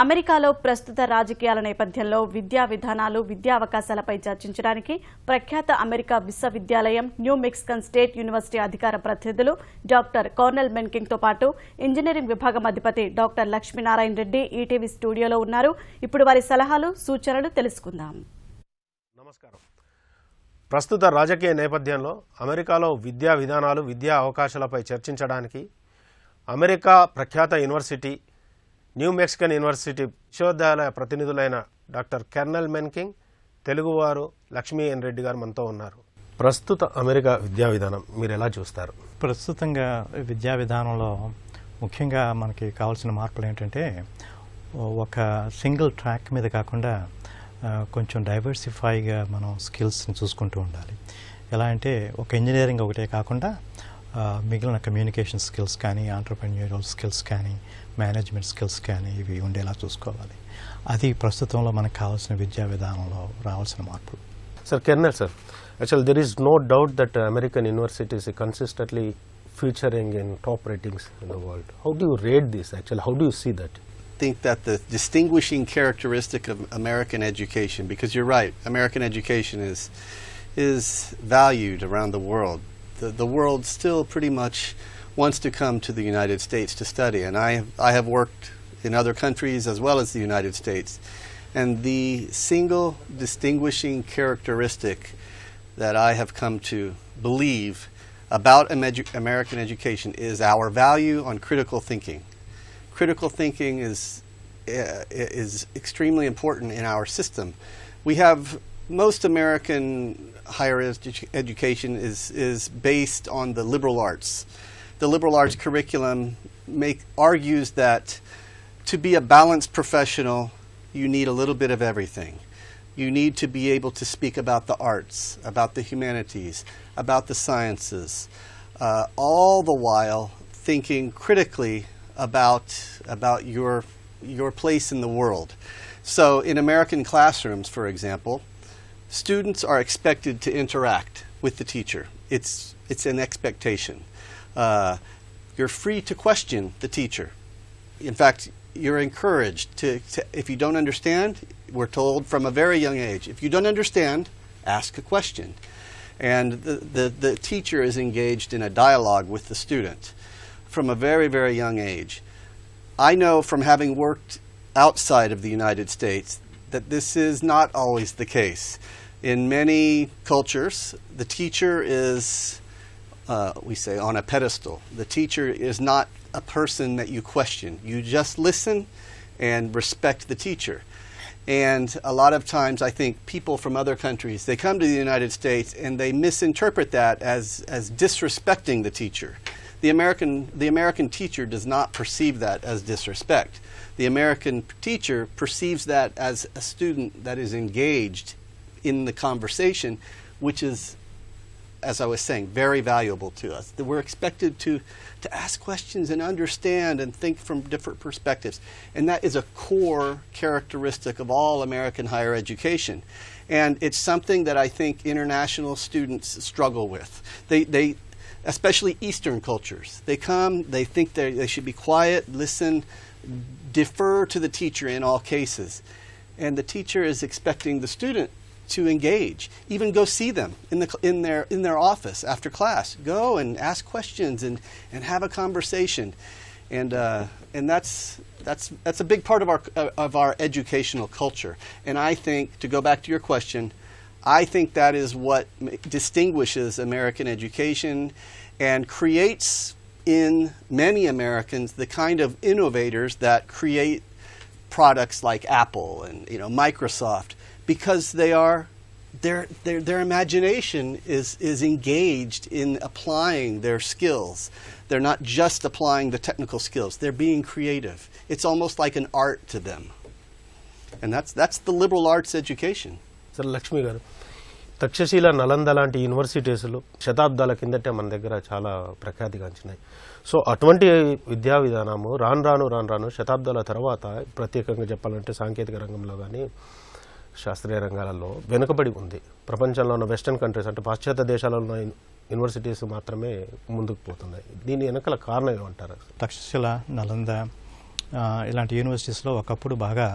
అమెరికాలో ప్రస్తుత రాజకీయాల నేపథ్యంలో విద్యా విధానాలు విద్యా అవకాశాలపై చర్చించడానికి ప్రఖ్యాత అమెరికా విశ్వవిద్యాలయం న్యూ మెక్సికన్ స్టేట్ యూనివర్సిటీ అధికార ప్రతినిధులు డాక్టర్ కార్నెల్ మెన్కింగ్ తో పాటు ఇంజనీరింగ్ విభాగం అధిపతి డాక్టర్ లక్ష్మీనారాయణ రెడ్డి ఈటీవీ స్టూడియోలో ఉన్నారు. ఇప్పుడు వారి సలహాలు సూచనలు తెలుసుకుందాం. నమస్కారం. ప్రస్తుత రాజకీయ నేపథ్యంలో అమెరికాలో విద్యా విధానాలు విద్యా అవకాశాలపై చర్చించడానికి అమెరికా ప్రఖ్యాత యూనివర్సిటీ న్యూ మెక్సికన్ యూనివర్సిటీ విశ్వవిద్యాలయ ప్రతినిధులైన డాక్టర్ కార్నెల్ మెన్కింగ్, తెలుగువారు లక్ష్మీనారాయణ రెడ్డి గారు మనతో ఉన్నారు. ప్రస్తుత అమెరికా విద్యా విధానం మీరు ఎలా చూస్తారు? ప్రస్తుతంగా విద్యా విధానంలో ముఖ్యంగా మనకి కావాల్సిన మార్పులు ఏంటంటే ఒక సింగిల్ ట్రాక్ మీద కాకుండా కొంచెం డైవర్సిఫైగా మనం స్కిల్స్ని చూసుకుంటూ ఉండాలి. ఎలా అంటే ఒక ఇంజనీరింగ్ ఒకటే కాకుండా మిగిలిన కమ్యూనికేషన్ స్కిల్స్ కానీ, ఆంటర్‌ప్రెన్యూరియల్ స్కిల్స్ కానీ, మేనేజ్మెంట్ స్కిల్స్ కానీ ఇవి ఉండేలా చూసుకోవాలి. అది ప్రస్తుతంలో మనకు కావాల్సిన విద్యా విధానంలో రావాల్సిన మార్పులు. Sir Cornell sir, actual there is no doubt that American universities consistently featuring in top ratings in the world. How do you rate this actually? How do you see that? I think that the distinguishing characteristic of American education, because you're right, American education is valued around the world. The world still pretty much wants to come to the United States to study, and I have worked in other countries as well as the United States, and the single distinguishing characteristic that I have come to believe about American education is our value on critical thinking. Critical thinking is extremely important in our system. We have most American higher education is based on the liberal arts. The liberal arts curriculum argues that to be a balanced professional, you need a little bit of everything. You need to be able to speak about the arts, about the humanities, about the sciences, all the while thinking critically about your place in the world. So in American classrooms, for example, students are expected to interact with the teacher. It's an expectation. You're free to question the teacher. In fact, you're encouraged to, if you don't understand, we're told from a very young age, if you don't understand, ask a question. And the teacher is engaged in a dialogue with the student from a very, very young age. I know from having worked outside of the United States that this is not always the case. In many cultures, the teacher is, we say, on a pedestal. The teacher is not a person that you question. You just listen and respect the teacher. And a lot of times I think people from other countries, they come to the United States and they misinterpret that as disrespecting the teacher. The American teacher does not perceive that as disrespect. The American teacher perceives that as a student that is engaged in the conversation, which is, as I was saying, very valuable to us. That we're expected to ask questions and understand and think from different perspectives. And that is a core characteristic of all American higher education. And it's something that I think international students struggle with. They especially Eastern cultures, they come, they think they should be quiet, listen, defer to the teacher in all cases. And the teacher is expecting the student to engage, even go see them in their office after class. Go and ask questions and have a conversation, and that's a big part of our educational culture. And I think, to go back to your question, I think that is what distinguishes American education and creates in many Americans the kind of innovators that create products like Apple and Microsoft. Because their imagination is engaged in applying their skills. They're not just applying the technical skills. They're being creative. It's almost like an art to them. And that's the liberal arts education. Sir Lakshmi garu, Takshashila Nalanda లాంటి యూనివర్సిటీస్లు శతాబ్దాల కిందటే మన దగ్గర చాలా ప్రఖ్యాతిగాంచినాయి. So అటువంటి విద్యా విధానము రాను శతాబ్దాల తర్వాత ప్రత్యేకంగా చెప్పాలంటే సాంకేతిక రంగంలో కానీ శాస్త్రీయ రంగాలలో వెనుకబడి ఉంది. ప్రపంచంలో ఉన్న వెస్టర్న్ కంట్రీస్ అంటే పాశ్చాత్య దేశాలలో ఉన్న యూనివర్సిటీస్ మాత్రమే ముందుకు పోతున్నాయి. దీని వెనకాల కారణం ఏమంటారు? తక్షశిల, నలంద ఇలాంటి యూనివర్సిటీస్లో ఒకప్పుడు బాగా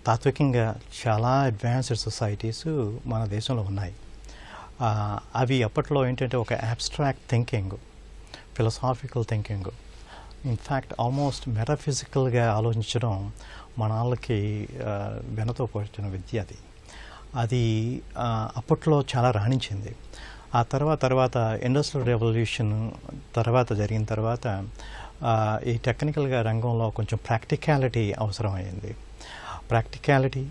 తాత్వికంగా చాలా అడ్వాన్స్డ్ సొసైటీస్ మన దేశంలో ఉన్నాయి. అవి అప్పట్లో ఏంటంటే ఒక abstract thinking, philosophical thinking, in fact almost మెటాఫిజికల్గా ఆలోచించడం మన వాళ్ళకి వెనతో పోచిన విద్య అది అప్పట్లో చాలా రాణించింది. ఆ తర్వాత ఇండస్ట్రియల్ రెవల్యూషన్ జరిగిన తర్వాత ఈ టెక్నికల్గా రంగంలో కొంచెం ప్రాక్టికాలిటీ అవసరమైంది. ప్రాక్టికాలిటీ,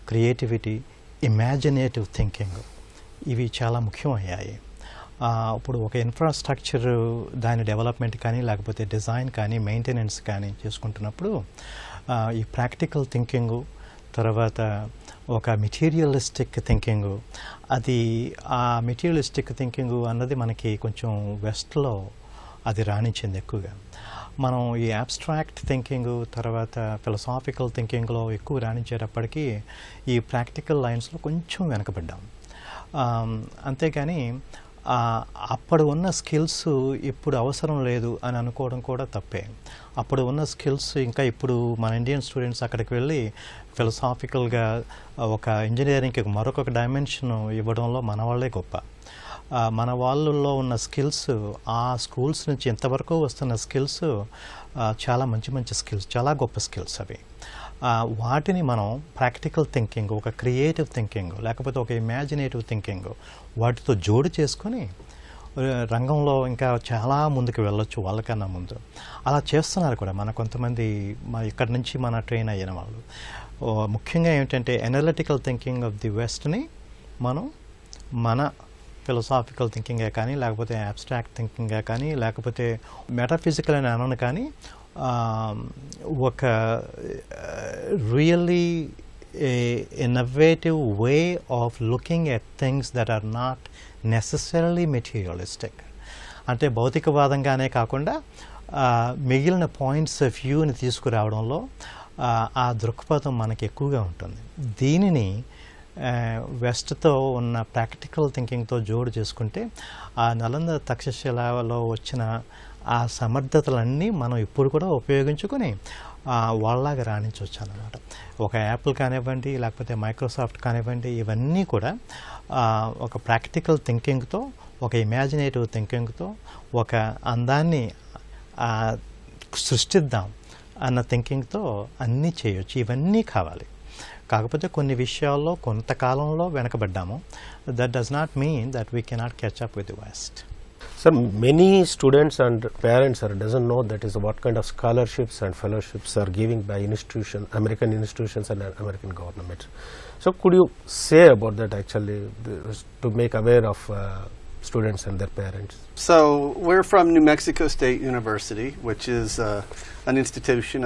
క్రియేటివిటీ, ఇమాజినేటివ్ థింకింగ్ ఇవి చాలా ముఖ్యమయ్యాయి. ఇప్పుడు ఒక ఇన్ఫ్రాస్ట్రక్చర్ దాని డెవలప్మెంట్ కానీ లేకపోతే డిజైన్ కానీ మెయింటెనెన్స్ కానీ చేసుకుంటున్నప్పుడు ఈ ప్రాక్టికల్ థింకింగు, తర్వాత ఒక మెటీరియలిస్టిక్ థింకింగు, ఆ మెటీరియలిస్టిక్ థింకింగు అన్నది మనకి కొంచెం వెస్ట్లో అది రాణించింది ఎక్కువగా. మనం ఈ అబ్స్ట్రాక్ట్ థింకింగ్ తర్వాత ఫిలసాఫికల్ థింకింగ్లో ఎక్కువ రాణించేటప్పటికీ ఈ ప్రాక్టికల్ లైన్స్లో కొంచెం వెనకబడ్డాం. అంతేగాని అప్పుడు ఉన్న స్కిల్స్ ఇప్పుడు అవసరం లేదు అని అనుకోవడం కూడా తప్పే. అప్పుడు ఉన్న స్కిల్స్ ఇంకా ఇప్పుడు మన ఇండియన్ స్టూడెంట్స్ అక్కడికి వెళ్ళి ఫిలసాఫికల్గా ఒక ఇంజనీరింగ్కి మరొక డైమెన్షన్ ఇవ్వడంలో మన వాళ్ళే గొప్ప. మన వాళ్ళల్లో ఉన్న స్కిల్స్ ఆ స్కూల్స్ నుంచి ఇంతవరకు వస్తున్న స్కిల్స్ చాలా మంచి స్కిల్స్, చాలా గొప్ప స్కిల్స్ అవి. వాటిని మనం ప్రాక్టికల్ థింకింగ్, ఒక క్రియేటివ్ థింకింగ్ లేకపోతే ఒక ఇమాజినేటివ్ థింకింగ్ వాటితో జోడు చేసుకొని రంగంలో ఇంకా చాలా ముందుకు వెళ్ళొచ్చు వాళ్ళకన్నా ముందు. అలా చేస్తున్నారు కూడా మన కొంతమంది ఇక్కడి నుంచి మన ట్రైన్ అయిన వాళ్ళు. ముఖ్యంగా ఏమిటంటే అనలిటికల్ థింకింగ్ ఆఫ్ ది వెస్ట్ని మనం మన ఫిలసాఫికల్ థింకింగే కానీ లేకపోతే అబ్స్ట్రాక్ట్ థింకింగే కానీ లేకపోతే మెటాఫిజికల్ అని అనను కానీ ఒక really innovative way of looking at things that are not necessarily materialistic. అంటే భౌతికవాదంగానే కాకుండా మిగిలిన పాయింట్స్ ఆఫ్ వ్యూని తీసుకురావడంలో ఆ దృక్పథం మనకి ఎక్కువగా ఉంటుంది. దీనిని వెస్ట్తో ఉన్న ప్రాక్టికల్ థింకింగ్తో జోడు చేసుకుంటే ఆ నలంద తక్షశిలలో వచ్చిన ఆ సమర్థతలన్నీ మనం ఇప్పుడు కూడా ఉపయోగించుకొని వాళ్ళలాగా రాణించవచ్చు అన్నమాట. ఒక యాపిల్ కానివ్వండి లేకపోతే మైక్రోసాఫ్ట్ కానివ్వండి, ఇవన్నీ కూడా ఒక ప్రాక్టికల్ థింకింగ్తో, ఒక ఇమాజినేటివ్ థింకింగ్తో ఒక అందాన్ని సృష్టిద్దాం అన్న థింకింగ్తో అన్నీ చేయొచ్చు. ఇవన్నీ కావాలి. కాకపోతే కొన్ని విషయాల్లో కొంతకాలంలో వెనకబడ్డాము. That does not mean that we cannot catch up with the West. Sir, many students and parents doesn't know that is what kind of scholarships and fellowships are giving by American institutions and American government. So could you say about that actually to make aware of students and their parents? So we're from New Mexico State University, which is an institution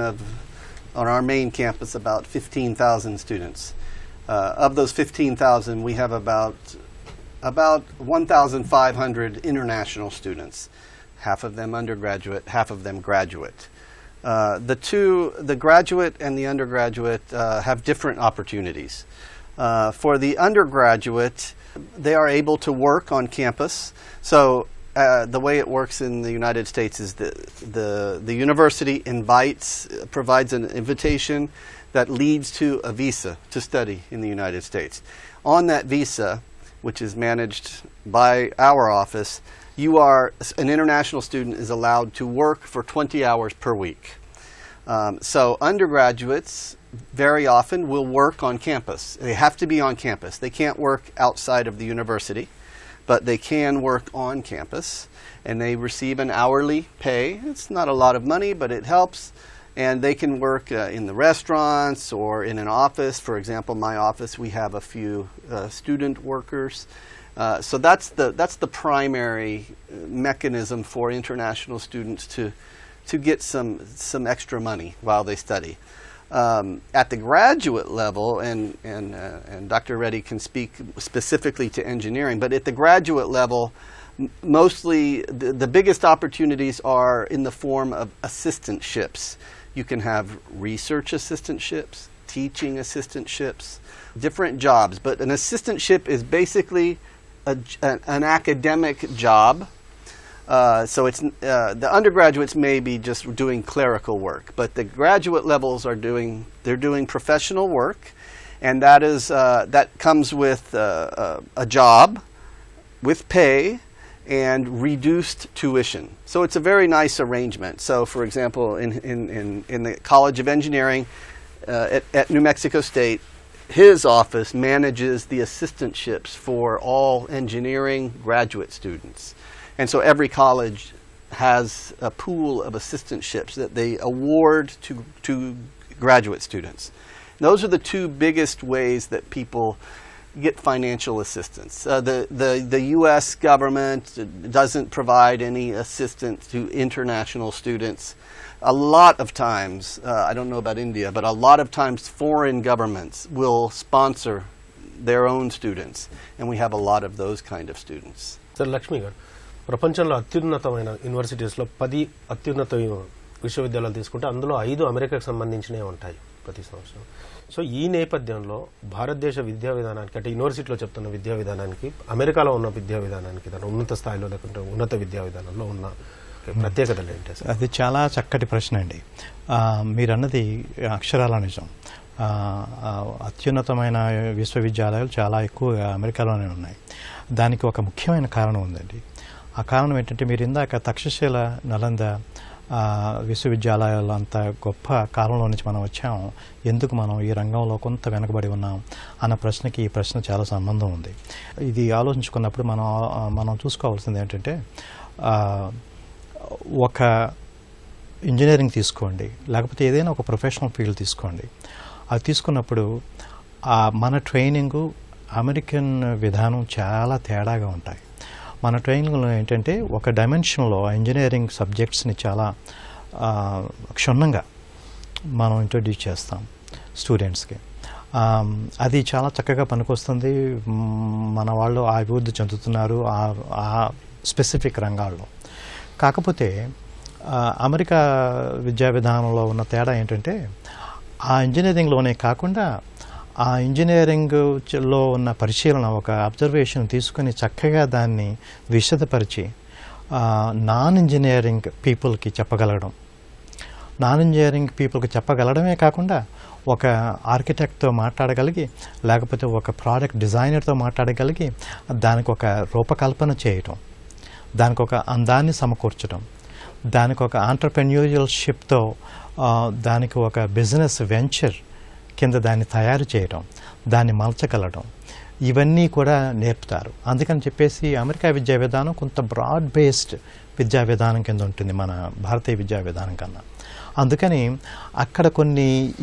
on our main campus about 15,000 students. Of those 15,000, we have about 1,500 international students, half of them undergraduate, half of them graduate. The graduate and the undergraduate have different opportunities. For the undergraduate, they are able to work on campus. So the way it works in the United States is the university provides an invitation that leads to a visa to study in the United States. On that visa, which is managed by our office, an international student is allowed to work for 20 hours per week. So undergraduates very often will work on campus. They have to be on campus. They can't work outside of the university, but they can work on campus, and they receive an hourly pay. It's not a lot of money, but it helps. And they can work in the restaurants or in an office. For example, my office, we have a few student workers. So that's the primary mechanism for international students to get some extra money while they study. At the graduate level, and Dr. Reddy can speak specifically to engineering, but at the graduate level, mostly the biggest opportunities are in the form of assistantships. You can have research assistantships, teaching assistantships, different jobs. But an assistantship is basically an academic job So it's the undergraduates may be just doing clerical work, but the graduate levels they're doing professional work, and that comes with a job, with pay, and reduced tuition. So it's a very nice arrangement. So, for example, in the College of Engineering at New Mexico State, his office manages the assistantships for all engineering graduate students. And so every college has a pool of assistantships that they award to graduate students. Those are the two biggest ways that people get financial assistance. The U.S. government doesn't provide any assistance to international students. A lot of times, I don't know about India, but a lot of times foreign governments will sponsor their own students, and we have a lot of those kind of students. Sir Lakshmi గారు, ప్రపంచంలో అత్యున్నతమైన యూనివర్సిటీస్లో 10 అత్యున్నత విశ్వవిద్యాలయాలు తీసుకుంటే అందులో 5 అమెరికాకు సంబంధించినవి ఉంటాయి ప్రతి సంవత్సరం. సో ఈ నేపథ్యంలో భారతదేశ విద్యా విధానానికి, అంటే యూనివర్సిటీలో చెప్తున్న విద్యా విధానానికి, అమెరికాలో ఉన్న విద్యా విధానానికి, దాని ఉన్నత స్థాయిలో లేకుంటే ఉన్నత విద్యా విధానంలో ఉన్న ప్రత్యేకతలు ఏంటి? అది చాలా చక్కటి ప్రశ్న అండి. మీరన్నది అక్షరాల నిజం. అత్యున్నతమైన విశ్వవిద్యాలయాలు చాలా ఎక్కువగా అమెరికాలోనే ఉన్నాయి. దానికి ఒక ముఖ్యమైన కారణం ఉందండి. ఆ కారణం ఏంటంటే, మీరు ఇందాక తక్షశిల, నలంద విశ్వవిద్యాలయాలు అంత గొప్ప కాలంలో నుంచి మనం వచ్చాం, ఎందుకు మనం ఈ రంగంలో కొంత వెనకబడి ఉన్నాం అన్న ప్రశ్నకి ఈ ప్రశ్న చాలా సంబంధం ఉంది. ఇది ఆలోచించుకున్నప్పుడు మనం చూసుకోవాల్సింది ఏంటంటే, ఒక ఇంజనీరింగ్ తీసుకోండి, లేకపోతే ఏదైనా ఒక ప్రొఫెషనల్ ఫీల్డ్ తీసుకోండి. అది తీసుకున్నప్పుడు మన ట్రైనింగు అమెరికన్ విధానం చాలా తేడాగా ఉంటాయి. మన ట్రైనింగ్లో ఏంటంటే, ఒక డైమెన్షన్లో ఇంజనీరింగ్ సబ్జెక్ట్స్ని చాలా క్షుణ్ణంగా మనం ఇంట్రొడ్యూస్ చేస్తాం స్టూడెంట్స్కి. అది చాలా చక్కగా పనికొస్తుంది. మన వాళ్ళు అభివృద్ధి చెందుతున్నారు ఆ స్పెసిఫిక్ రంగాల్లో. కాకపోతే అమెరికా విద్యా విధానంలో ఉన్న తేడా ఏంటంటే, ఆ ఇంజనీరింగ్లోనే కాకుండా ఆ ఇంజనీరింగ్లో ఉన్న పరిశీలన, ఒక అబ్జర్వేషన్ తీసుకుని చక్కగా దాన్ని విశదపరిచి నాన్ ఇంజనీరింగ్ పీపుల్కి చెప్పగలగడం. నాన్ ఇంజనీరింగ్ పీపుల్కి చెప్పగలడమే కాకుండా ఒక ఆర్కిటెక్ట్తో మాట్లాడగలిగి, లేకపోతే ఒక ప్రోడక్ట్ డిజైనర్తో మాట్లాడగలిగి దానికి ఒక రూపకల్పన చేయటం, దానికి ఒక అందాన్ని సమకూర్చడం, దానికి ఒక ఆంటర్ప్రెన్యూరియల్షిప్తో దానికి ఒక బిజినెస్ వెంచర్ కింద దాన్ని తయారు చేయడం, దాన్ని మలచగలడం, ఇవన్నీ కూడా నేర్పుతారు. అందుకని చెప్పేసి అమెరికా విద్యా విధానం కొంత బ్రాడ్ బేస్డ్ విద్యా విధానం కింద ఉంటుంది మన భారతీయ విద్యా విధానం కన్నా. అందుకని అక్కడ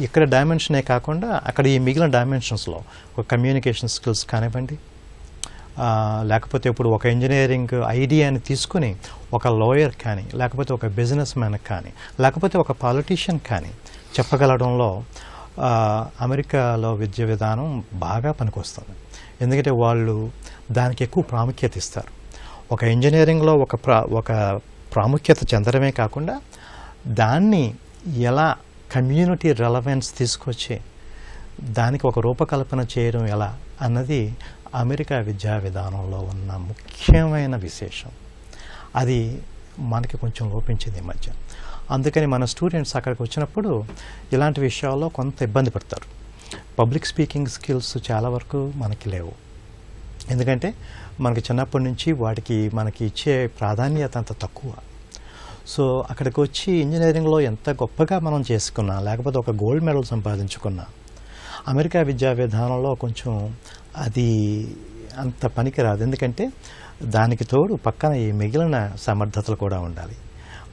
ఇక్కడ డైమెన్షనే కాకుండా అక్కడ ఈ మిగిలిన డైమెన్షన్స్లో ఒక కమ్యూనికేషన్ స్కిల్స్ కానివ్వండి, లేకపోతే ఇప్పుడు ఒక ఇంజనీరింగ్ ఐడియాని తీసుకుని ఒక లాయర్ కానీ, లేకపోతే ఒక బిజినెస్ మ్యాన్ కానీ, లేకపోతే ఒక పాలిటీషియన్ కానీ చెప్పగలడంలో అమెరికాలో విద్యా విధానం బాగా పనికొస్తుంది. ఎందుకంటే వాళ్ళు దానికి ఎక్కువ ప్రాముఖ్యత ఇస్తారు. ఒక ఇంజనీరింగ్లో ఒక ప్రాముఖ్యత చెందడమే కాకుండా దాన్ని ఎలా కమ్యూనిటీ రెలవెన్స్ తీసుకొచ్చి దానికి ఒక రూపకల్పన చేయడం ఎలా అన్నది అమెరికా విద్యా విధానంలో ఉన్న ముఖ్యమైన విశేషం. అది మనకి కొంచెం లోపించింది ఈ మధ్య. అందుకని మన స్టూడెంట్స్ అక్కడికి వచ్చినప్పుడు ఇలాంటి విషయాల్లో కొంత ఇబ్బంది పడతారు. పబ్లిక్ స్పీకింగ్ స్కిల్స్ చాలా వరకు మనకి లేవు. ఎందుకంటే మనకి చిన్నప్పటి నుంచి మనకి ఇచ్చే ప్రాధాన్యత అంత తక్కువ. సో అక్కడికి వచ్చి ఇంజనీరింగ్లో ఎంత గొప్పగా మనం చేసుకున్నా, లేకపోతే ఒక గోల్డ్ మెడల్ సంపాదించుకున్నా, అమెరికా విద్యా విధానంలో కొంచెం అది అంత పనికిరాదు. ఎందుకంటే దానికి తోడు పక్కన ఈ మిగిలిన సమర్థతలు కూడా ఉండాలి.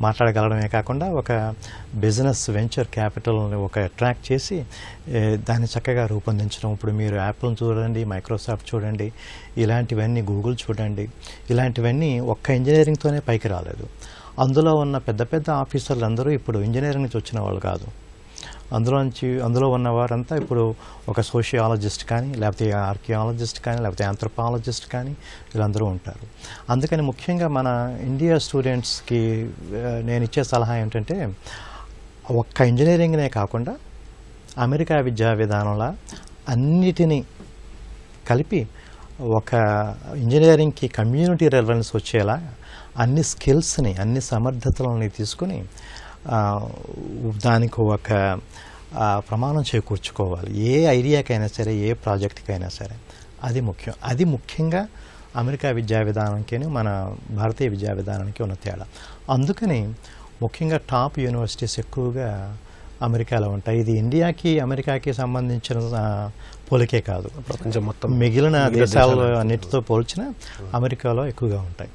మాట్లాడగలడమే కాకుండా ఒక బిజినెస్ వెంచర్ క్యాపిటల్ని ఒక అట్రాక్ట్ చేసి దాన్ని చక్కగా రూపొందించడం. ఇప్పుడు మీరు యాపిల్ని చూడండి, మైక్రోసాఫ్ట్ చూడండి, ఇలాంటివన్నీ గూగుల్ చూడండి, ఇలాంటివన్నీ ఒక్క ఇంజనీరింగ్తోనే పైకి రాలేదు. అందులో ఉన్న పెద్ద పెద్ద ఆఫీసర్లు అందరూ ఇప్పుడు ఇంజనీరింగ్ నుంచి వచ్చిన వాళ్ళు కాదు. అందులో ఉన్న వారంతా ఇప్పుడు ఒక సోషియాలజిస్ట్ కానీ, లేకపోతే ఆర్కియాలజిస్ట్ కానీ, లేకపోతే ఆంథ్రోపాలజిస్ట్ కానీ వీళ్ళందరూ ఉంటారు. అందుకని ముఖ్యంగా మన ఇండియా స్టూడెంట్స్కి నేను ఇచ్చే సలహా ఏంటంటే, ఒక్క ఇంజనీరింగ్నే కాకుండా అమెరికా విద్యా విధానంలో అన్నిటినీ కలిపి ఒక ఇంజనీరింగ్కి కమ్యూనిటీ రెలవెన్స్ వచ్చేలా అన్ని స్కిల్స్ని అన్ని సమర్థతలని తీసుకుని దానికి ఒక ప్రమాణం చేకూర్చుకోవాలి. ఏ ఐడియాకైనా సరే, ఏ ప్రాజెక్ట్కైనా సరే అది ముఖ్యం. అది ముఖ్యంగా అమెరికా విద్యా విధానానికి మన భారతీయ విద్యా విధానానికి ఉన్న తేడా. అందుకని ముఖ్యంగా టాప్ యూనివర్సిటీస్ ఎక్కువగా అమెరికాలో ఉంటాయి. ఇది ఇండియాకి అమెరికాకి సంబంధించిన పోలికే కాదు, ప్రపంచం మొత్తం మిగిలిన దేశాలు అన్నిటితో పోల్చిన అమెరికాలో ఎక్కువగా ఉంటాయి.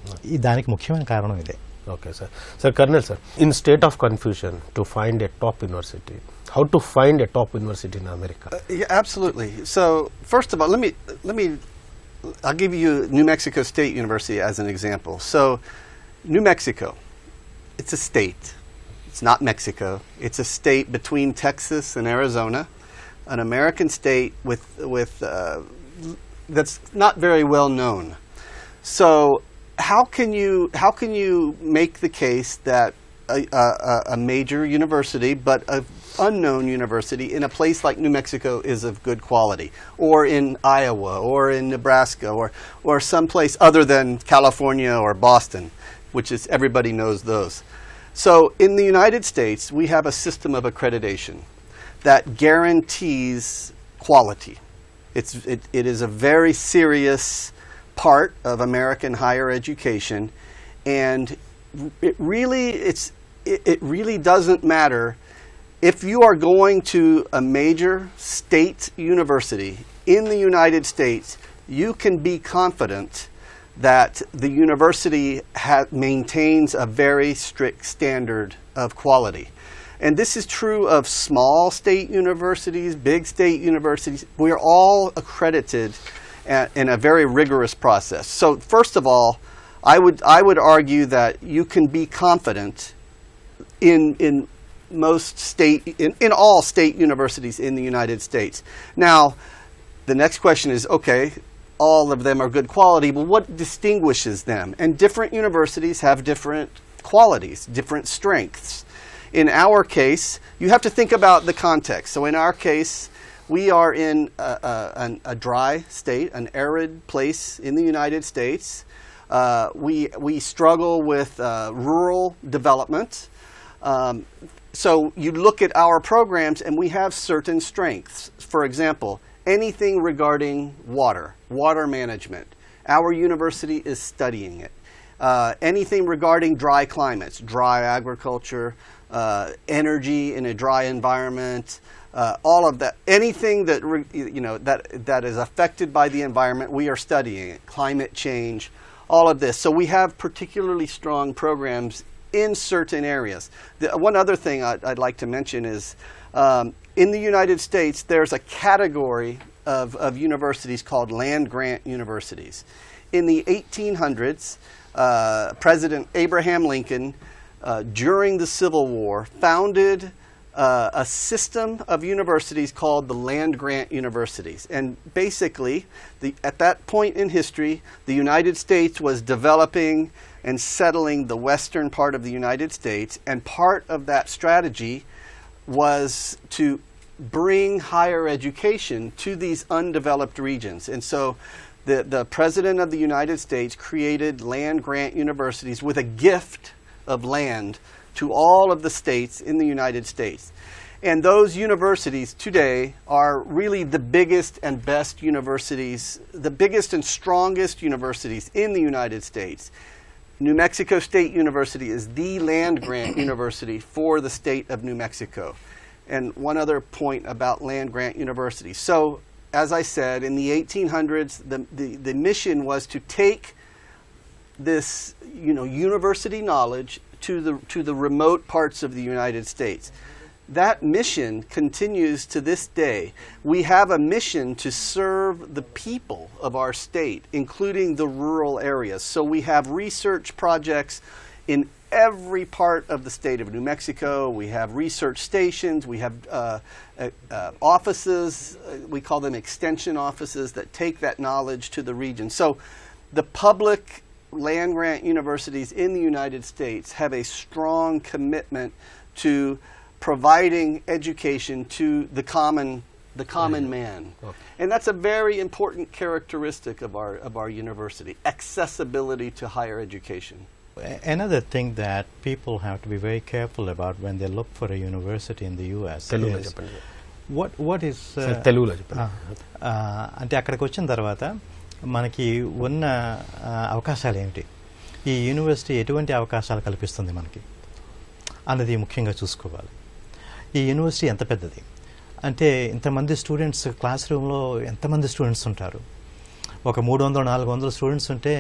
దానికి ముఖ్యమైన కారణం ఇదే. Okay, sir. Sir, Colonel, sir, in state of confusion to find a top university, how to find a top university in America? Yeah, absolutely. So, first of all, I'll give you New Mexico State University as an example. So, New Mexico, it's a state. It's not Mexico. It's a state between Texas and Arizona, an American state with that's not very well known. So, how can you make the case that a major university, but an unknown university in a place like New Mexico is of good quality, or in Iowa, or in Nebraska, or someplace other than California or Boston, which is everybody knows those. So in the United States, we have a system of accreditation that guarantees quality. It is a very serious part of American higher education, and it really doesn't matter if you are going to a major state university in the United States. You can be confident that the university maintains a very strict standard of quality. And this is true of small state universities, big state universities. We are all accredited in a very rigorous process. So first of all, I would argue that you can be confident in most in all state universities in the United States. Now, the next question is, okay, all of them are good quality, but what distinguishes them? And different universities have different qualities, different strengths. In our case, you have to think about the context. So in our case, we are in a dry state, an arid place in the United States. We struggle with rural development. So you look at our programs and we have certain strengths. For example, anything regarding water management. Our university is studying it. Anything regarding dry climates, dry agriculture, energy in a dry environment, all of that, anything that is affected by the environment, we are studying it. Climate change, all of this. So we have particularly strong programs in certain areas. One other thing I'd like to mention is in the United States, there's a category of universities called land-grant universities. In the 1800s, President Abraham Lincoln, during the Civil War, founded a system of universities called the land-grant universities. And basically, at that point in history, the United States was developing and settling the western part of the United States, and part of that strategy was to bring higher education to these undeveloped regions. And so the President of the United States created land-grant universities with a gift of land to all of the states in the United States. And those universities today are really the biggest and best universities, the biggest and strongest universities in the United States. New Mexico State University is the land-grant university for the state of New Mexico. And one other point about land-grant universities. So, as I said, in the 1800s, the mission was to take this, university knowledge to the remote parts of the United States. That mission continues to this day. We have a mission to serve the people of our state, including the rural areas. So we have research projects in every part of the state of New Mexico. We have research stations. We have offices. We call them extension offices that take that knowledge to the region. So the public land-grant universities in the United States have a strong commitment to providing education to the common man. Okay. And that's a very important characteristic of our university, accessibility to higher education. Another thing that people have to be very careful about when they look for a university in the US తెలుగులో is చెప్పండి what is తెలుగులో చెప్పండి. అంటే అక్కడికి వచ్చిన తర్వాత మనకి ఉన్న అవకాశాలు ఏమిటి, ఈ యూనివర్సిటీ ఎటువంటి అవకాశాలు కల్పిస్తుంది మనకి అన్నది ముఖ్యంగా చూసుకోవాలి. ఈ యూనివర్సిటీ ఎంత పెద్దది, అంటే ఇంతమంది స్టూడెంట్స్ క్లాస్ రూమ్లో ఎంతమంది స్టూడెంట్స్ ఉంటారు. ఒక 300-400 స్టూడెంట్స్ ఉంటే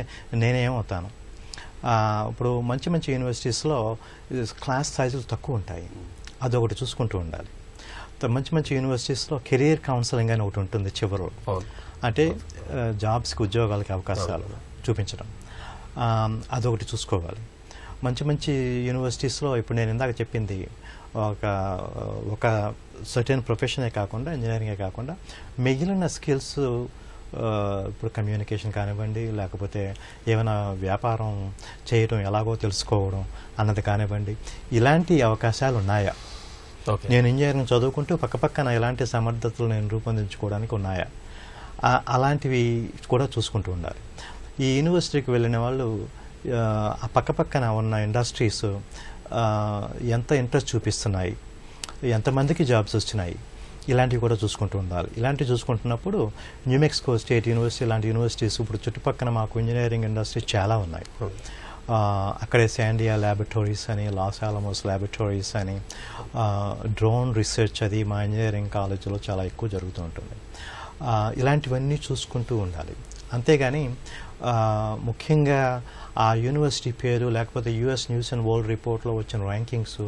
నేనేమవుతాను. ఇప్పుడు మంచి మంచి యూనివర్సిటీస్లో క్లాస్ సైజులు తక్కువ ఉంటాయి, అదొకటి చూసుకుంటూ ఉండాలి. మంచి మంచి యూనివర్సిటీస్లో కెరీర్ కౌన్సిలింగ్ అని ఒకటి ఉంటుంది చివరిలో, అంటే జాబ్స్కి ఉద్యోగాలకి అవకాశాలు చూపించడం, అదొకటి చూసుకోవాలి. మంచి మంచి యూనివర్సిటీస్లో ఇప్పుడు నేను ఇందాక చెప్పింది ఒక సర్టెన్ ప్రొఫెషనే కాకుండా, ఇంజనీరింగే కాకుండా మిగిలిన స్కిల్స్, ఇప్పుడు కమ్యూనికేషన్ కానివ్వండి, లేకపోతే ఏమైనా వ్యాపారం చేయడం ఎలాగో తెలుసుకోవడం అన్నది కానివ్వండి, ఇలాంటి అవకాశాలు ఉన్నాయా, నేను ఇంజనీరింగ్ చదువుకుంటూ పక్కపక్కన ఇలాంటి సమర్థతలు నేను రూపొందించుకోవడానికి ఉన్నాయా, అలాంటివి కూడా చూసుకుంటూ ఉండాలి. ఈ యూనివర్సిటీకి వెళ్ళిన వాళ్ళు ఆ పక్కపక్కన ఉన్న ఇండస్ట్రీస్ ఎంత ఇంట్రెస్ట్ చూపిస్తున్నాయి, ఎంతమందికి జాబ్స్ వచ్చినాయి, ఇలాంటివి కూడా చూసుకుంటూ ఉండాలి. ఇలాంటివి చూసుకుంటున్నప్పుడు న్యూ మెక్సికో స్టేట్ యూనివర్సిటీ లాంటి యూనివర్సిటీస్ ఇప్పుడు చుట్టుపక్కల మాకు ఇంజనీరింగ్ ఇండస్ట్రీ చాలా ఉన్నాయి. అక్కడే శాండియా ల్యాబొరేటరీస్ అని, లాస్ ఆలమోస్ ల్యాబొరేటరీస్ అని, డ్రోన్ రీసెర్చ్ అది మా ఇంజనీరింగ్ కాలేజీలో చాలా ఎక్కువ జరుగుతూ ఉంటుంది. ఇలాంటివన్నీ చూసుకుంటూ ఉండాలి. అంతేగాని ముఖ్యంగా ఆ యూనివర్సిటీ పేరు లేకపోతే యుఎస్ న్యూస్ అండ్ వరల్డ్ రిపోర్ట్లో వచ్చిన ర్యాంకింగ్స్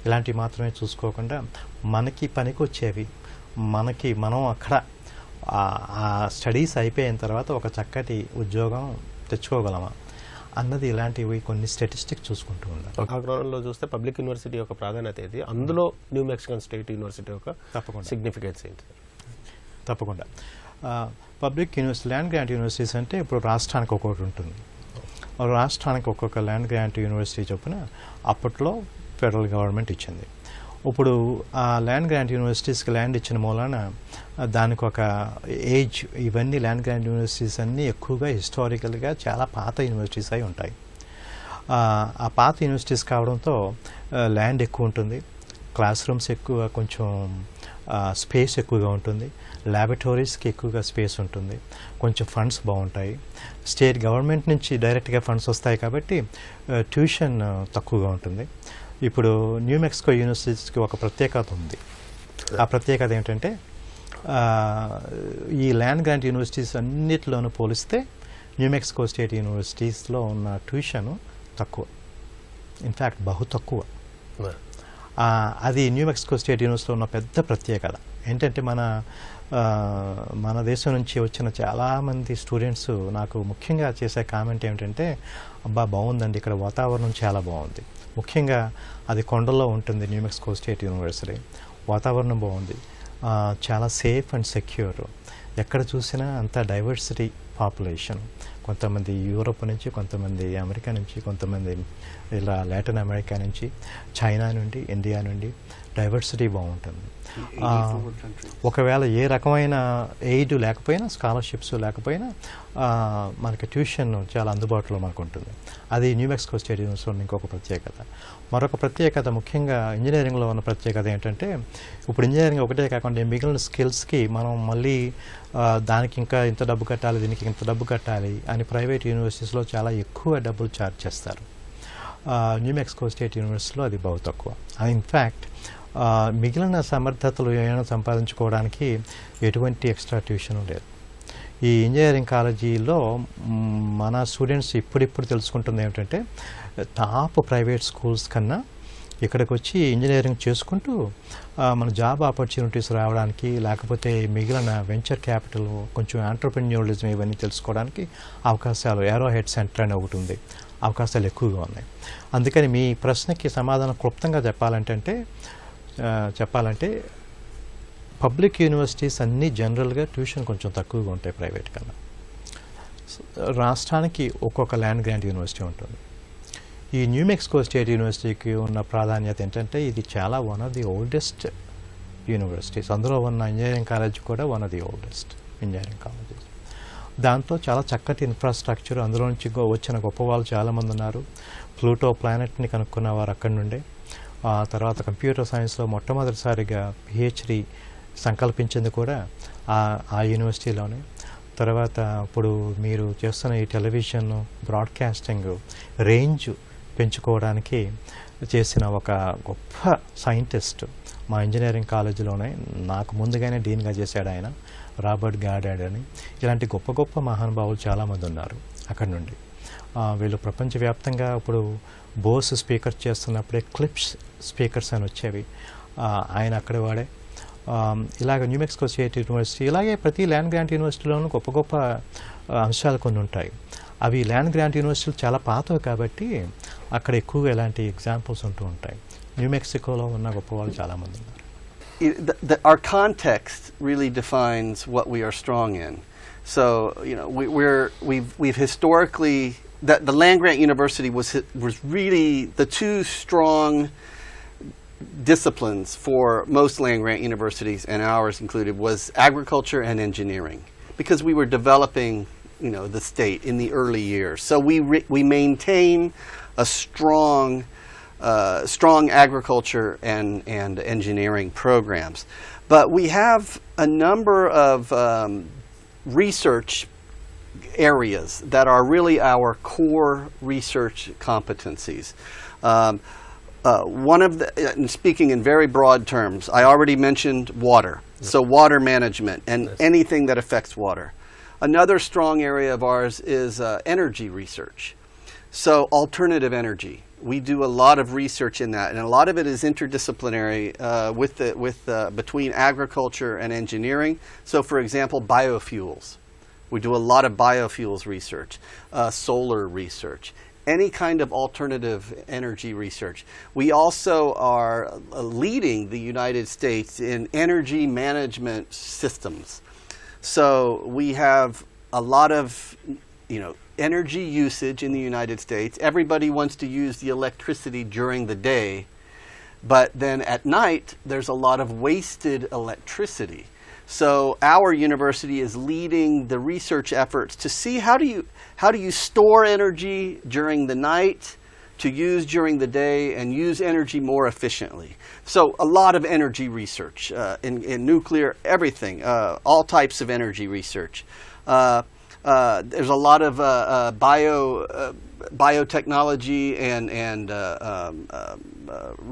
ఇలాంటివి మాత్రమే చూసుకోకుండా మనకి పనికొచ్చేవి, మనం అక్కడ ఆ స్టడీస్ అయిపోయిన తర్వాత ఒక చక్కటి ఉద్యోగం తెచ్చుకోగలమా అన్నది, ఇలాంటివి కొన్ని స్టాటిస్టిక్స్ చూసుకుంటూ ఉండాలి. ఆ క్రమంలో చూస్తే పబ్లిక్ యూనివర్సిటీ యొక్క ప్రాధాన్యత ఏది, అందులో న్యూ మెక్సికన్ స్టేట్ యూనివర్సిటీ యొక్క తప్పకుండా సిగ్నిఫికెన్స్ ఏంటి? తప్పకుండా public university, land grant universities అంటే ఇప్పుడు రాష్ట్రానికి ఒక్కొక్కటి ఉంటుంది. రాష్ట్రానికి ఒక్కొక్క ల్యాండ్ గ్రాంట్ యూనివర్సిటీ చొప్పున అప్పట్లో ఫెడరల్ గవర్నమెంట్ ఇచ్చింది. ఇప్పుడు ఆ ల్యాండ్ గ్రాంట్ యూనివర్సిటీస్కి ల్యాండ్ ఇచ్చిన మూలాన దానికి ఒక ఏజ్, ఇవన్నీ ల్యాండ్ గ్రాంట్ యూనివర్సిటీస్ అన్నీ ఎక్కువగా హిస్టారికల్గా చాలా పాత యూనివర్సిటీస్ అయి ఉంటాయి. ఆ పాత యూనివర్సిటీస్ కావడంతో ల్యాండ్ ఎక్కువ ఉంటుంది, క్లాస్ రూమ్స్ ఎక్కువ, కొంచెం స్పేస్ ఎక్కువగా ఉంటుంది, ల్యాబొరేటరీస్కి ఎక్కువగా స్పేస్ ఉంటుంది, కొంచెం ఫండ్స్ బాగుంటాయి, స్టేట్ గవర్నమెంట్ నుంచి డైరెక్ట్గా ఫండ్స్ వస్తాయి కాబట్టి ట్యూషన్ తక్కువగా ఉంటుంది. ఇప్పుడు న్యూ మెక్సికో యూనివర్సిటీస్కి ఒక ప్రత్యేకత ఉంది. ఆ ప్రత్యేకత ఏంటంటే ఈ ల్యాండ్ గ్రాంట్ యూనివర్సిటీస్ అన్నిటిలోనూ పోలిస్తే న్యూ మెక్సికో స్టేట్ యూనివర్సిటీస్లో ఉన్న ట్యూషన్ తక్కువ, ఇన్ఫ్యాక్ట్ బహు తక్కువ. అది న్యూ మెక్సికో స్టేట్ యూనివర్సిటీలో ఉన్న పెద్ద ప్రత్యేకత. ఏంటంటే మన దేశం నుంచి వచ్చిన చాలామంది స్టూడెంట్స్ నాకు ముఖ్యంగా చేసే కామెంట్ ఏమిటంటే, అబ్బా బాగుందండి, ఇక్కడ వాతావరణం చాలా బాగుంది. ముఖ్యంగా అది కొండల్లో ఉంటుంది న్యూ మెక్సికో స్టేట్ యూనివర్సిటీ, వాతావరణం బాగుంది, చాలా సేఫ్ అండ్ సెక్యూర్, ఎక్కడ చూసినా అంతా డైవర్సిటీ పాపులేషన్, కొంతమంది యూరోప్ నుంచి, కొంతమంది అమెరికా నుంచి, కొంతమంది ఇలా లాటిన్ అమెరికా నుంచి, చైనా నుండి, ఇండియా నుండి, డైవర్సిటీ బాగుంటుంది. ఒకవేళ ఏ రకమైన ఎయిడ్ లేకపోయినా, స్కాలర్షిప్స్ లేకపోయినా మనకి ట్యూషన్ చాలా అందుబాటులో మనకు ఉంటుంది. అది న్యూ మెక్సికో స్టేట్ యూనివర్సిటీలో ఇంకొక ప్రత్యేకత. మరొక ప్రత్యేకత, ముఖ్యంగా ఇంజనీరింగ్లో ఉన్న ప్రత్యేకత ఏంటంటే, ఇప్పుడు ఇంజనీరింగ్ ఒకటే కాకుండా మిగిలిన స్కిల్స్కి మనం మళ్ళీ దానికి ఇంకా ఇంత డబ్బు కట్టాలి, దీనికి ఇంత డబ్బు కట్టాలి అని ప్రైవేట్ యూనివర్సిటీస్లో చాలా ఎక్కువ డబ్బులు ఛార్జ్ చేస్తారు. న్యూ మెక్సికో స్టేట్ యూనివర్సిటీలో అది బహు తక్కువ. ఇన్ఫ్యాక్ట్ మిగిలిన సమర్థతలు ఏమైనా సంపాదించుకోవడానికి ఎటువంటి ఎక్స్ట్రా ట్యూషన్ లేదు. ఈ ఇంజనీరింగ్ కాలేజీలో మన స్టూడెంట్స్ ఇప్పుడిప్పుడు తెలుసుకుంటుంది ఏమిటంటే, టాప్ ప్రైవేట్ స్కూల్స్ కన్నా ఇక్కడికి వచ్చి ఇంజనీరింగ్ చేసుకుంటూ మన జాబ్ ఆపర్చునిటీస్ రావడానికి, లేకపోతే మిగిలిన వెంచర్ క్యాపిటల్, కొంచెం ఆంటర్ప్రెన్యూరిజం ఇవన్నీ తెలుసుకోవడానికి అవకాశాలు, ఏరో హెడ్ సెంటర్ అని ఒకటి ఉంది, అవకాశాలు ఎక్కువగా ఉన్నాయి. అందుకని మీ ప్రశ్నకి సమాధానం క్లుప్తంగా చెప్పాలంటే పబ్లిక్ యూనివర్సిటీస్ అన్నీ జనరల్గా ట్యూషన్ కొంచెం తక్కువగా ఉంటాయి ప్రైవేట్ కన్నా. రాష్ట్రానికి ఒక్కొక్క ల్యాండ్ గ్రాంట్ యూనివర్సిటీ ఉంటుంది. ఈ న్యూ మెక్సికో స్టేట్ యూనివర్సిటీకి ఉన్న ప్రాధాన్యత ఏంటంటే, ఇది చాలా one of the oldest universities. అందులో ఉన్న ఇంజనీరింగ్ కాలేజ్ కూడా one of the oldest engineering colleges. దాంతో చాలా చక్కటి ఇన్ఫ్రాస్ట్రక్చర్, అందులో నుంచి వచ్చిన గొప్ప వాళ్ళు చాలామంది ఉన్నారు. ప్లూటో ప్లానెట్ని కనుక్కున్న వారు అక్కడి నుండే. తర్వాత కంప్యూటర్ సైన్స్లో మొట్టమొదటిసారిగా పిహెచ్డి సంకల్పించింది కూడా ఆ యూనివర్సిటీలోనే. తర్వాత ఇప్పుడు మీరు చేస్తున్న ఈ టెలివిజన్ బ్రాడ్కాస్టింగ్ రేంజ్ పెంచుకోవడానికి చేసిన ఒక గొప్ప సైంటిస్ట్ మా ఇంజనీరింగ్ కాలేజీలోనే నాకు ముందుగానే డీన్గా చేశాడు ఆయన, రాబర్ట్ గాడాడ్ అని. ఇలాంటి గొప్ప గొప్ప మహానుభావులు చాలామంది ఉన్నారు అక్కడి నుండి. వీళ్ళు ప్రపంచవ్యాప్తంగా ఇప్పుడు బోస్ స్పీకర్ చేస్తున్నప్పుడే క్లిప్స్ స్పీకర్స్ అని వచ్చేవి, ఆయన అక్కడ వాడే. ఇలాగ న్యూ మెక్సికో స్టేట్ యూనివర్సిటీ, ఇలాగే ప్రతి ల్యాండ్ గ్రాంట్ యూనివర్సిటీలోనూ గొప్ప గొప్ప అంశాలు కొన్ని ఉంటాయి. అవి ల్యాండ్ గ్రాంట్ యూనివర్సిటీలు చాలా పాతవి కాబట్టి అక్కడ ఎక్కువగా ఇలాంటి ఎగ్జాంపుల్స్ ఉంటూ ఉంటాయి. న్యూ మెక్సికోలో ఉన్న గొప్ప వాళ్ళు చాలామంది ఉన్నారు. Our context really defines what we are strong in. So, we've historically, the land grant university was really the two strong disciplines for most land grant universities, and ours included, was agriculture and engineering, because we were developing, the state in the early years. So we maintain a strong agriculture and engineering programs, but we have a number of research areas that are really our core research competencies. One of the, speaking in very broad terms, I already mentioned water, so water management and anything that affects water. Another strong area of ours is energy research, so alternative energy. We do a lot of research in that, and a lot of it is interdisciplinary between agriculture and engineering. So, for example, biofuels. We do a lot of biofuels research, solar research, any kind of alternative energy research. We also are leading the United States in energy management systems. So we have a lot of, energy usage in the United States. Everybody wants to use the electricity during the day, but then at night there's a lot of wasted electricity. So our university is leading the research efforts to see how do you store energy during the night to use during the day and use energy more efficiently. So a lot of energy research in nuclear, everything, all types of energy research. There's a lot of biotechnology and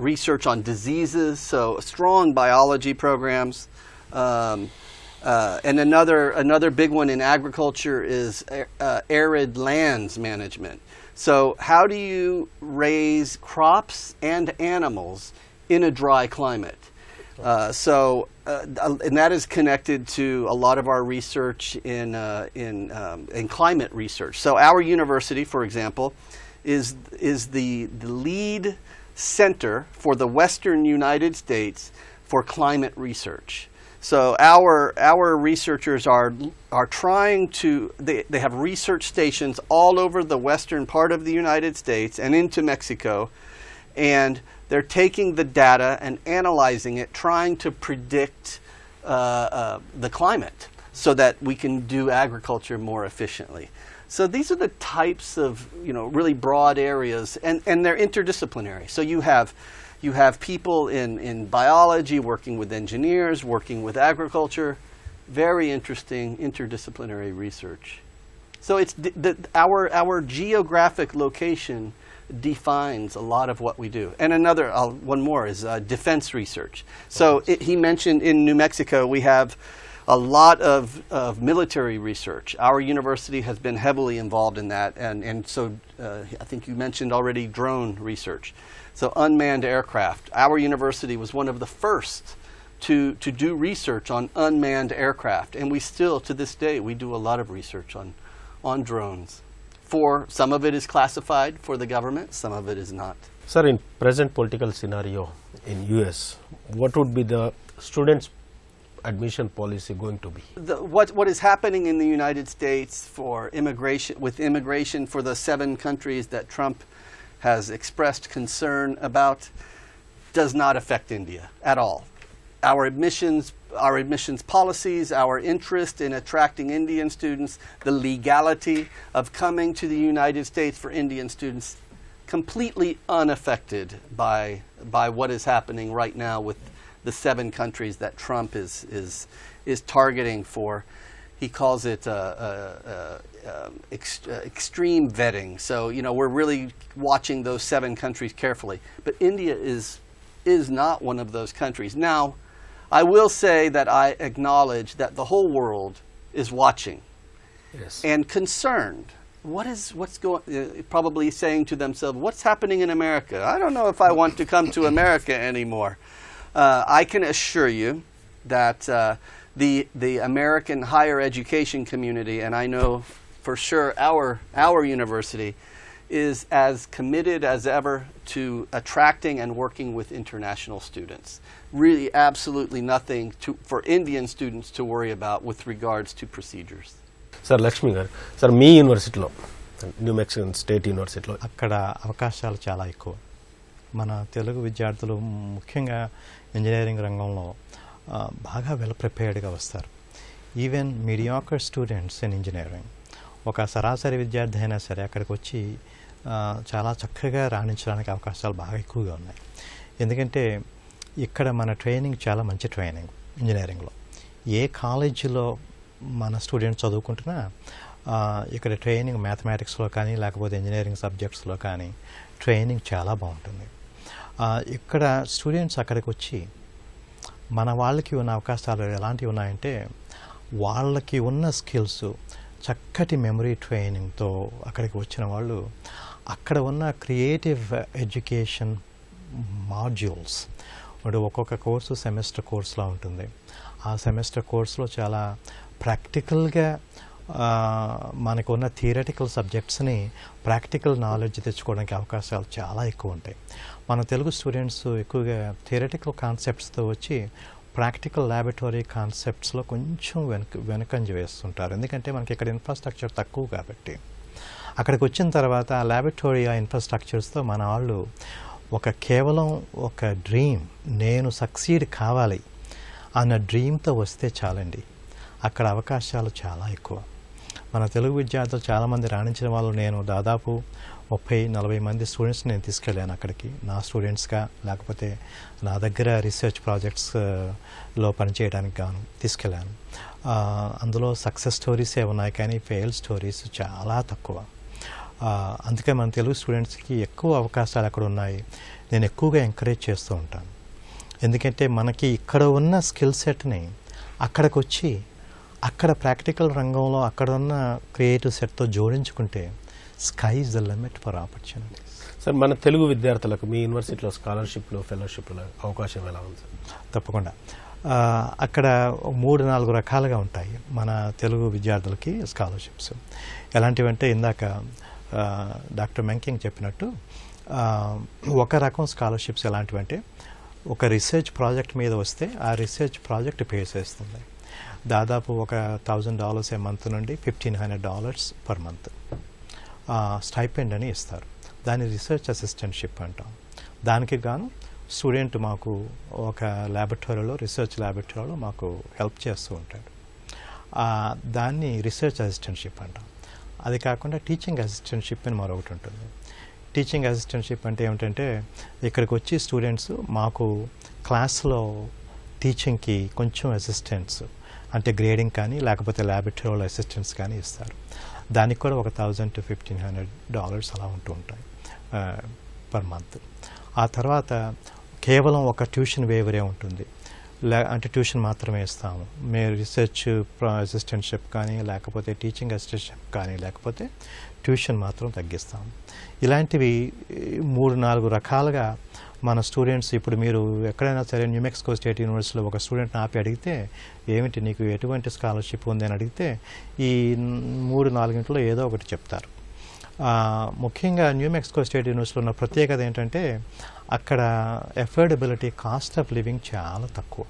research on diseases, so strong biology programs. And another big one in agriculture is arid lands management. So how do you raise crops and animals in a dry climate? And that is connected to a lot of our research in climate research. So our university, for example, is the lead center for the Western United States for climate research. So our researchers are trying to, they have research stations all over the western part of the United States and into Mexico, and they're taking the data and analyzing it, trying to predict the climate so that we can do agriculture more efficiently. So these are the types of, really broad areas, and they're interdisciplinary. So you have people in biology working with engineers, working with agriculture. Very interesting interdisciplinary research. So it's our geographic location defines a lot of what we do. And one more is defense research. So he mentioned in New Mexico we have a lot of military research. Our university has been heavily involved in that, and so I think you mentioned already drone research. So unmanned aircraft. Our university was one of the first to do research on unmanned aircraft, and we still, to this day, we do a lot of research on drones. Some of it is classified for the government, some of it is not. Sir, in present political scenario in US, what would be the students' admission policy going to be? What is happening in the United States for immigration for the 7 countries that Trump has expressed concern about does not affect India at all. Our admissions our admissions policies, our interest in attracting Indian students, the legality of coming to the United States for Indian students, completely unaffected by what is happening right now with the 7 countries that Trump is targeting for. He calls it extreme vetting. So, we're really watching those 7 countries carefully. But India is not one of those countries. Now, I will say that I acknowledge that the whole world is watching and concerned. What's going? Probably saying to themselves, "What's happening in America? I don't know if I want to come to America anymore." I can assure you that the American higher education community, and I know for sure our university, is as committed as ever to attracting and working with international students. Really, absolutely nothing for Indian students to worry about with regards to procedures. Sir Lakshmi గారు, sir మీ యూనివర్సిటీలో, new Mexican state యూనివర్సిటీలో అక్కడ అవకాశాలు చాలా ఎక్కువ. మన తెలుగు విద్యార్థులు ముఖ్యంగా ఇంజనీరింగ్ రంగంలో బాగా వెల్ ప్రిపేర్డ్గా వస్తారు. Even mediocre students in engineering, ఒక సరాసరి విద్యార్థి అయినా సరే అక్కడికి వచ్చి చాలా చక్కగా రాణించడానికి అవకాశాలు బాగా ఎక్కువగా ఉన్నాయి. ఎందుకంటే ఇక్కడ మన ట్రైనింగ్ చాలా మంచి ట్రైనింగ్. ఇంజనీరింగ్లో ఏ కాలేజీలో మన స్టూడెంట్స్ చదువుకుంటున్నా ఇక్కడ ట్రైనింగ్ మ్యాథమెటిక్స్లో కానీ లేకపోతే ఇంజనీరింగ్ సబ్జెక్ట్స్లో కానీ ట్రైనింగ్ చాలా బాగుంటుంది. ఇక్కడ స్టూడెంట్స్ అక్కడికి వచ్చి మన వాళ్ళకి ఉన్న అవకాశాలు ఎలాంటివి ఉన్నాయంటే, వాళ్ళకి ఉన్న స్కిల్స్, చక్కటి మెమరీ ట్రైనింగ్తో అక్కడికి వచ్చిన వాళ్ళు అక్కడ ఉన్న క్రియేటివ్ ఎడ్యుకేషన్ మాడ్యూల్స్, అంటే ఒక్కొక్క కోర్సు సెమిస్టర్ కోర్సులా ఉంటుంది. ఆ సెమిస్టర్ కోర్సులో చాలా ప్రాక్టికల్గా మనకు ఉన్న థియరటికల్ సబ్జెక్ట్స్ని ప్రాక్టికల్ నాలెడ్జ్ తెచ్చుకోవడానికి అవకాశాలు చాలా ఎక్కువ ఉంటాయి. మన తెలుగు స్టూడెంట్స్ ఎక్కువగా థియరటికల్ కాన్సెప్ట్స్తో వచ్చి ప్రాక్టికల్ ల్యాబొరేటరీ కాన్సెప్ట్స్లో కొంచెం వెనకంజ వేస్తుంటారు. ఎందుకంటే మనకి ఇక్కడ ఇన్ఫ్రాస్ట్రక్చర్ తక్కువ కాబట్టి. అక్కడికి వచ్చిన తర్వాత ఆ ల్యాబొరేటరీ ఆ ఇన్ఫ్రాస్ట్రక్చర్స్తో మన వాళ్ళు కేవలం ఒక డ్రీమ్, నేను సక్సీడ్ కావాలి అన్న డ్రీమ్తో వస్తే చాలండి. అక్కడ అవకాశాలు చాలా ఎక్కువ. మన తెలుగు విద్యార్థులు చాలామంది రాణించిన వాళ్ళు, నేను దాదాపు 30-40 మంది స్టూడెంట్స్ నేను తీసుకెళ్ళాను అక్కడికి, నా స్టూడెంట్స్గా లేకపోతే నా దగ్గర రీసెర్చ్ ప్రాజెక్ట్స్లో పనిచేయడానికి గాను తీసుకెళ్ళాను. అందులో సక్సెస్ స్టోరీసే ఉన్నాయి, కానీ ఫెయిల్ స్టోరీస్ చాలా తక్కువ. అందుకే మన తెలుగు స్టూడెంట్స్కి ఎక్కువ అవకాశాలు అక్కడ ఉన్నాయి. నేను ఎక్కువగా ఎంకరేజ్ చేస్తూ ఉంటాను. ఎందుకంటే మనకి ఇక్కడ ఉన్న స్కిల్ సెట్ని అక్కడికి వచ్చి అక్కడ ప్రాక్టికల్ రంగంలో అక్కడ ఉన్న క్రియేటివ్ సెట్తో జోడించుకుంటే sky is the limit for opportunities. Sir, మన తెలుగు విద్యార్థులకు మీ యూనివర్సిటీలో స్కాలర్షిప్లు, ఫెలోషిప్లు అవకాశం ఎలా ఉంది సార్? తప్పకుండా. అక్కడ 3-4 రకాలుగా ఉంటాయి మన తెలుగు విద్యార్థులకి స్కాలర్షిప్స్. ఎలాంటివంటే ఇందాక డాక్టర్ మెంకింగ్ చెప్పినట్టు, ఒక రకం స్కాలర్షిప్స్ ఎలాంటివంటే, ఒక రీసెర్చ్ ప్రాజెక్ట్ మీద వస్తే ఆ రీసెర్చ్ ప్రాజెక్ట్ పే చేస్తుంది. దాదాపు $1,000 ఏ మంత్ నుండి $1,500 పర్ మంత్ స్టైపెండ్ అని ఇస్తారు. దాన్ని రీసెర్చ్ అసిస్టెంట్షిప్ అంటాం. దానికి గాను స్టూడెంట్ మాకు ఒక ల్యాబొరేటరీలో, రీసెర్చ్ ల్యాబొరేటరీలో మాకు హెల్ప్ చేస్తూ ఉంటాడు. దాన్ని రీసెర్చ్ అసిస్టెంట్షిప్ అంటాం. అది కాకుండా టీచింగ్ అసిస్టెంట్షిప్ అని మరొకటి ఉంటుంది. టీచింగ్ అసిస్టెంట్షిప్ అంటే ఏమిటంటే, ఇక్కడికి వచ్చి స్టూడెంట్స్ మాకు క్లాస్లో టీచింగ్కి కొంచెం అసిస్టెంట్స్, అంటే గ్రేడింగ్ కానీ లేకపోతే ల్యాబొరేటరీలో అసిస్టెంట్స్ కానీ ఇస్తారు. దానికి కూడా $1,000 to $1,500 అలా ఉంటూ ఉంటాయి పర్ మంత్. ఆ తర్వాత కేవలం ఒక ట్యూషన్ వేవరే ఉంటుంది, అంటే ట్యూషన్ మాత్రమే ఇస్తాము. మేము రీసెర్చ్ అసిస్టెంట్షిప్ కానీ లేకపోతే టీచింగ్ అసిస్టెంట్షిప్ కానీ లేకపోతే ట్యూషన్ మాత్రం తగ్గిస్తాము. ఇలాంటివి 3-4 రకాలుగా మన స్టూడెంట్స్, ఇప్పుడు మీరు ఎక్కడైనా సరే న్యూ మెక్సికో స్టేట్ యూనివర్సిటీలో ఒక స్టూడెంట్ని ఆపి అడిగితే, ఏమిటి నీకు ఎటువంటి స్కాలర్షిప్ ఉంది అని అడిగితే ఈ 3-4 ఏదో ఒకటి చెప్తారు. ముఖ్యంగా న్యూ మెక్సికో స్టేట్ యూనివర్సిటీలో ఉన్న ప్రత్యేకత ఏంటంటే, అక్కడ ఎఫోర్డబిలిటీ, కాస్ట్ ఆఫ్ లివింగ్ చాలా తక్కువ.